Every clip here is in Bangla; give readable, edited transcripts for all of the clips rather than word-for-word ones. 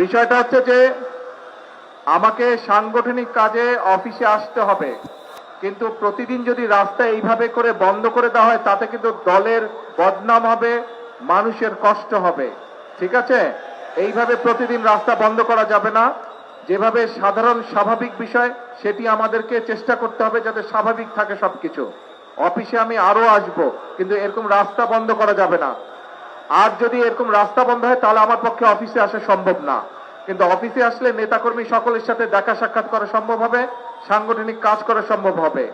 বিষয়টা হচ্ছে যে আমাকে সাংগঠনিক কাজে অফিসে আসতে হবে, কিন্তু প্রতিদিন যদি রাস্তা এইভাবে করে বন্ধ করে দেওয়া হয় তাতে কিন্তু দলের বদনাম হবে, মানুষের কষ্ট হবে। ঠিক আছে, এইভাবে প্রতিদিন রাস্তা বন্ধ করা যাবে না। যেভাবে সাধারণ স্বাভাবিক বিষয় সেটি আমাদেরকে চেষ্টা করতে হবে যাতে স্বাভাবিক থাকে সবকিছু। অফিসে আমি আরো আসব, কিন্তু এরকম রাস্তা বন্ধ করা যাবে না। আর যদি এরকম রাস্তা বন্ধ হয় তাহলে আমার পক্ষে অফিসে আসা সম্ভব না। কিন্তু অফিসে আসলে নেতাকর্মী সকলের সাথে দেখা সাক্ষাৎ করা সম্ভব হবে, সাংগঠনিক কাজ করা সম্ভব হবে।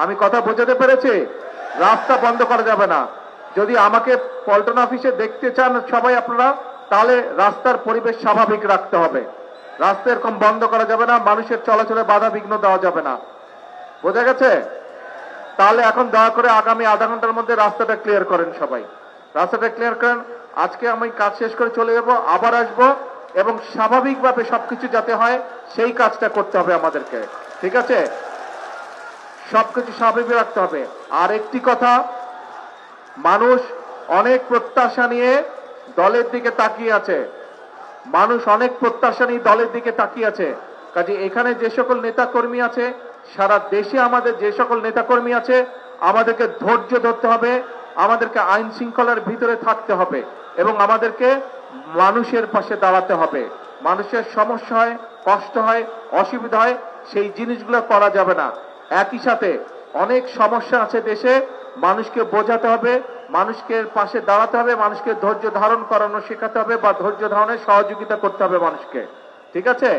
আমি কথা বোঝাতে পেরেছি? রাস্তা বন্ধ করা যাবে না। যদি আমাকে পল্টন অফিসে দেখতে চান সবাই আপনারা, তাহলে রাস্তার পরিবেশ স্বাভাবিক রাখতে হবে। রাস্তা এরকম বন্ধ করা যাবে না, মানুষের চলাচলে বাধা বিঘ্ন দেওয়া যাবে না। বোঝা গেছে? তাহলে এখন দয়া করে আগামী আধা ঘন্টার মধ্যে রাস্তাটা ক্লিয়ার করেন সবাই। রাস্তাটা ক্লিয়ার করেন। আজকে আমি কাজ শেষ করে চলে যাব, আবার আসবো, এবং স্বাভাবিকভাবে সবকিছু যাতে হয় সেই কাজটা করতে হবে আমাদেরকে। ঠিক আছে, সবকিছু স্বাভাবিক রাখতে হবে। আর একটি কথা, মানুষ অনেক প্রত্যাশা নিয়ে দলের দিকে তাকিয়ে আছে। মানুষ অনেক প্রত্যাশা নিয়ে দলের দিকে তাকিয়ে আছে। কাজে এখানে যে সকল নেতাকর্মী আছে, সারা দেশে আমাদের যে সকল নেতাকর্মী আছে, আমাদেরকে ধৈর্য ধরতে হবে, আমাদেরকে আইন শৃঙ্খলার ভিতরে থাকতে হবে, এবং আমাদেরকে মানুষের পাশে দাঁড়াতে হবে। মানুষের সমস্যা হয়, কষ্ট হয়, অসুবিধা হয়, সেই জিনিসগুলো করা যাবে না। একই সাথে অনেক সমস্যা আছে দেশে, মানুষকে বোঝাতে হবে, মানুষকে পাশে দাঁড়াতে হবে, মানুষকে ধৈর্য ধারণ করানো শেখাতে হবে, বা ধৈর্য ধারণের সহযোগিতা করতে হবে মানুষকে। ঠিক আছে?